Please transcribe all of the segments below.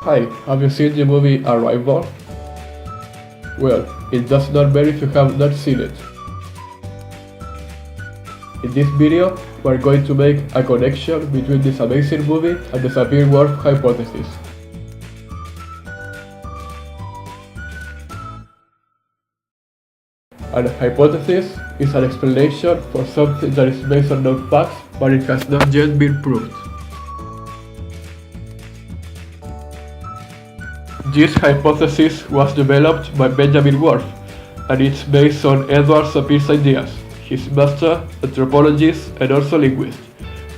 Hi, have you seen the movie Arrival? Well, it does not matter if you have not seen it. In this video, we are going to make a connection between this amazing movie and the Sapir-Whorf hypothesis. An hypothesis is an explanation for something that is based on known facts, but it has not yet been proved. This hypothesis was developed by Benjamin Whorf, and it's based on Edward Sapir's ideas, his master, anthropologist, and also linguist.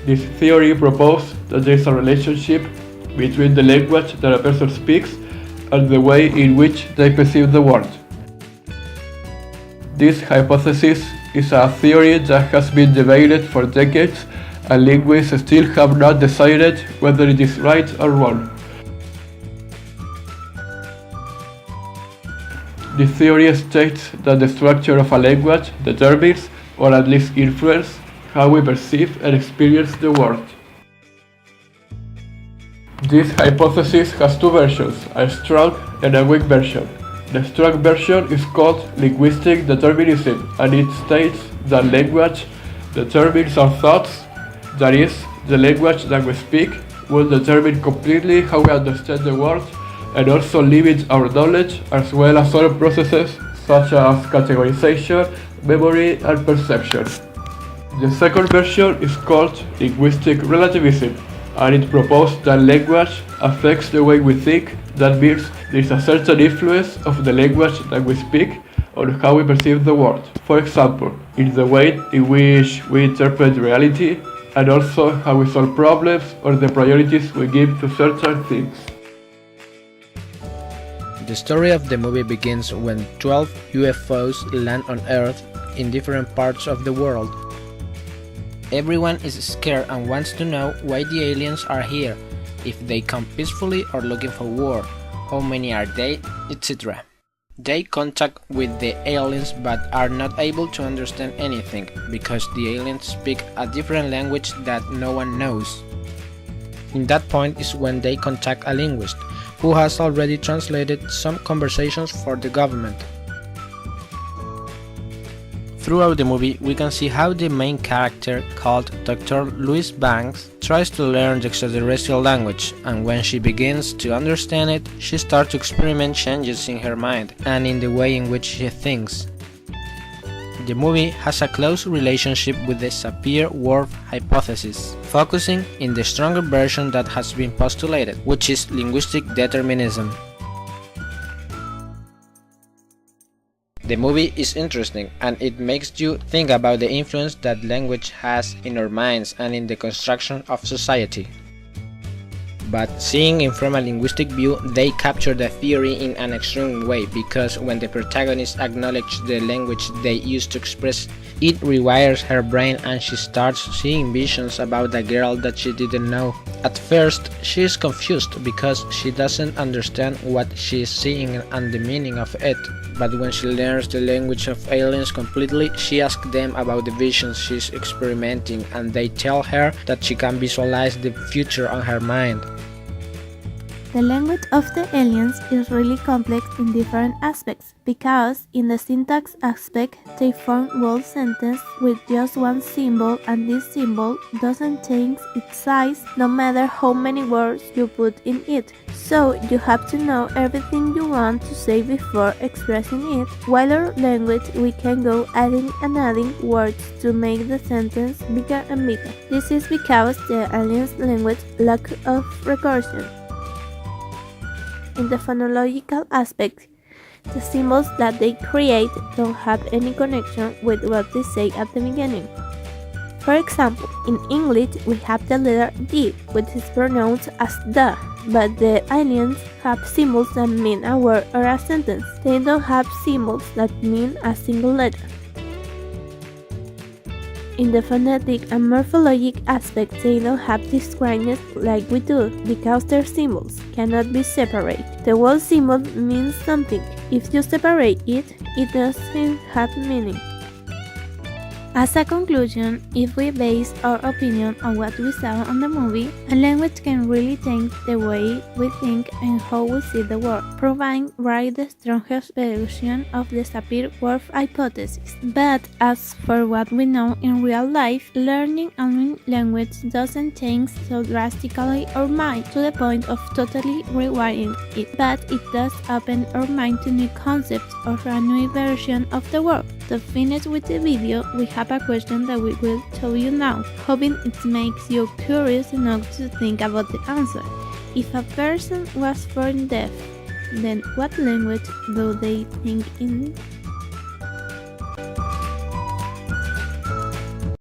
This theory proposed that there is a relationship between the language that a person speaks and the way in which they perceive the world. This hypothesis is a theory that has been debated for decades, and linguists still have not decided whether it is right or wrong. The theory states that the structure of a language determines, or at least influences, how we perceive and experience the world. This hypothesis has two versions, a strong and a weak version. The strong version is called linguistic determinism, and it states that language determines our thoughts, that is, the language that we speak will determine completely how we understand the world and also limit our knowledge as well as other processes such as categorization, memory, and perception. The second version is called linguistic relativism, and it proposes that language affects the way we think. That means there is a certain influence of the language that we speak on how we perceive the world. For example, in the way in which we interpret reality and also how we solve problems or the priorities we give to certain things. The story of the movie begins when 12 UFOs land on Earth in different parts of the world. Everyone is scared and wants to know why the aliens are here, if they come peacefully or looking for war, how many are they, etc. They contact with the aliens but are not able to understand anything, because the aliens speak a different language that no one knows. In that point is when they contact a linguist, who has already translated some conversations for the government. Throughout the movie, we can see how the main character, called Dr. Louise Banks, tries to learn the extraterrestrial language, and when she begins to understand it, she starts to experiment changes in her mind and in the way in which she thinks. The movie has a close relationship with the Sapir-Whorf hypothesis, focusing in the stronger version that has been postulated, which is linguistic determinism. The movie is interesting, and it makes you think about the influence that language has in our minds and in the construction of society. But seeing it from a linguistic view, they capture the theory in an extreme way, because when the protagonist acknowledges the language they use to express, it rewires her brain and she starts seeing visions about a girl that she didn't know. At first, she is confused because she doesn't understand what she is seeing and the meaning of it. But when she learns the language of aliens completely, she asks them about the visions she's experimenting, and they tell her that she can visualize the future on her mind. The language of the aliens is really complex in different aspects, because in the syntax aspect, they form whole sentences with just one symbol, and this symbol doesn't change its size no matter how many words you put in it. So you have to know everything you want to say before expressing it. While our language, we can go adding and adding words to make the sentence bigger and bigger. This is because the aliens' language lacks of recursion. In the phonological aspect, the symbols that they create don't have any connection with what they say at the beginning. For example, in English we have the letter D, which is pronounced as the, but the aliens have symbols that mean a word or a sentence. They don't have symbols that mean a single letter. In the phonetic and morphologic aspect, they don't have discreteness like we do, because their symbols cannot be separated. The word symbol means something. If you separate it, it doesn't have meaning. As a conclusion, if we base our opinion on what we saw on the movie, a language can really change the way we think and how we see the world, proving right the strongest version of the Sapir-Whorf hypothesis. But as for what we know in real life, learning a new language doesn't change so drastically our mind to the point of totally rewiring it, but it does open our mind to new concepts or a new version of the world. To finish with the video, we have a question that we will tell you now, hoping it makes you curious enough to think about the answer. If a person was born deaf, then what language do they think in?